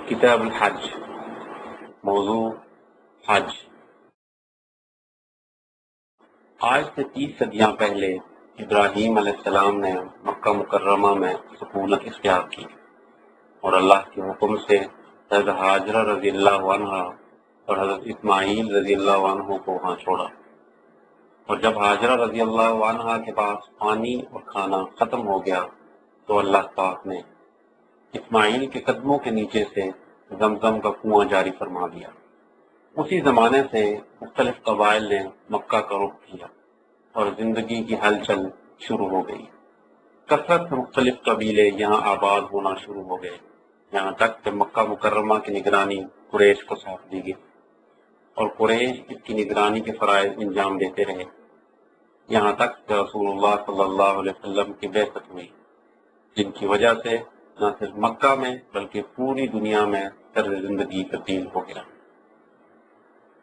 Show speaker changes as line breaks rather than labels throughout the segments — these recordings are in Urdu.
کتاب الحج، موضوع حج۔ آج سے 30 صدیاں پہلے ابراہیم علیہ السلام نے مکہ مکرمہ میں سکونت اختیار کی اور اللہ کے حکم سے حضرت ہاجرہ رضی اللہ عنہا اور حضرت اسماعیل رضی اللہ عنہ کو وہاں چھوڑا۔ اور جب ہاجرہ رضی اللہ عنہا کے پاس پانی اور کھانا ختم ہو گیا تو اللہ پاک نے اسماعیل کے قدموں کے نیچے سے زمزم کا کنواں جاری فرما دیا۔ اسی زمانے سے مختلف قبائل نے مکہ کا رخ کیا اور زندگی کی ہلچل شروع ہو گئی۔ کثرت سے مختلف قبیلے یہاں آباد ہونا شروع ہو گئے، یہاں تک کہ مکہ مکرمہ کی نگرانی قریش کو سونپ دی گئی اور قریش اس کی نگرانی کے فرائض انجام دیتے رہے، یہاں تک کہ رسول اللہ صلی اللہ علیہ وسلم کی بعثت ہوئی، جن کی وجہ سے نہ صرف مکہ میں بلکہ پوری دنیا میں طرز زندگی تبدیل ہو گیا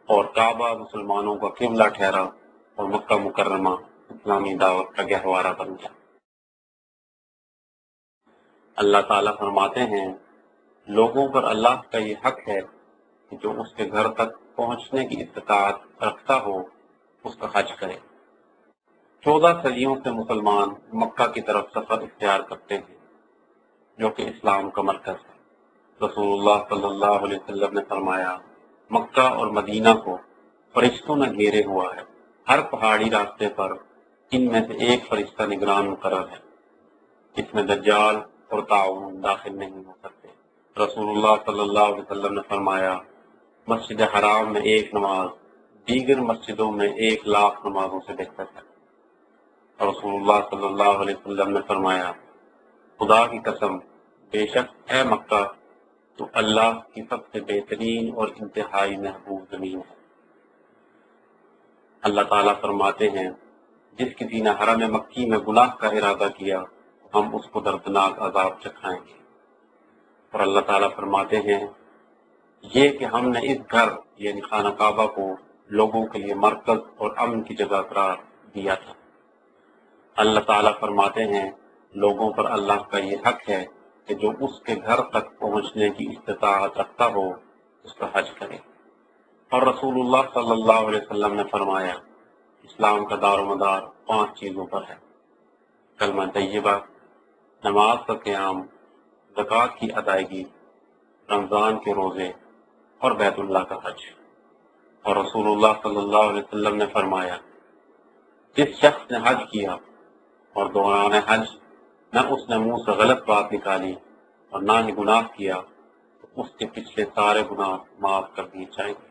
اور کعبہ مسلمانوں کا قبلہ ٹھہرا اور مکہ مکرمہ اسلامی دعوت کا گہوارہ بن گیا۔ اللہ تعالیٰ فرماتے ہیں، لوگوں پر اللہ کا یہ حق ہے کہ جو اس کے گھر تک پہنچنے کی استطاعت رکھتا ہو اس کا حج کرے۔ 14 صدیوں سے مسلمان مکہ کی طرف سفر اختیار کرتے ہیں جو کہ اسلام کا مرکز ہے۔ رسول اللہ صلی اللہ علیہ وسلم نے فرمایا، مکہ اور مدینہ کو فرشتوں نے گھیرے ہوا ہے، ہر پہاڑی راستے پر ان میں سے ایک فرشتہ نگران مقرر ہے، اس میں دجال اور طاعون داخل نہیں ہو سکتے۔ رسول اللہ صلی اللہ علیہ وسلم نے فرمایا، مسجد حرام میں ایک نماز دیگر مسجدوں میں 1,00,000 نمازوں سے بہتر ہے۔ رسول اللہ صلی اللہ علیہ وسلم نے فرمایا، خدا کی قسم، بے شک اے مکہ تو اللہ کی سب سے بہترین اور انتہائی محبوب زمین ہے۔ اللہ تعالیٰ فرماتے ہیں، جس کسی نے حرم مکی میں گناہ کا ارادہ کیا ہم اس کو دردناک عذاب چکھائیں گے۔ اور اللہ تعالیٰ فرماتے ہیں، یہ کہ ہم نے اس گھر یعنی خانہ کعبہ کو لوگوں کے لیے مرکز اور امن کی جگہ قرار دیا تھا۔ اللہ تعالیٰ فرماتے ہیں، لوگوں پر اللہ کا یہ حق ہے کہ جو اس کے گھر تک پہنچنے کی استطاعت رکھتا ہو اس کا حج کرے۔ اور رسول اللہ صلی اللہ علیہ وسلم نے فرمایا، اسلام کا دار و مدار 5 چیزوں پر ہے: کلمہ طیبہ، نماز کا قیام، زکوٰۃ کی ادائیگی، رمضان کے روزے اور بیت اللہ کا حج۔ اور رسول اللہ صلی اللہ علیہ وسلم نے فرمایا، جس شخص نے حج کیا اور دوران حج نہ اس نے منہ سے غلط بات نکالی اور نہ ہی گناہ کیا تو اس کے پچھلے سارے گناہ معاف کر دیے جائیں گے۔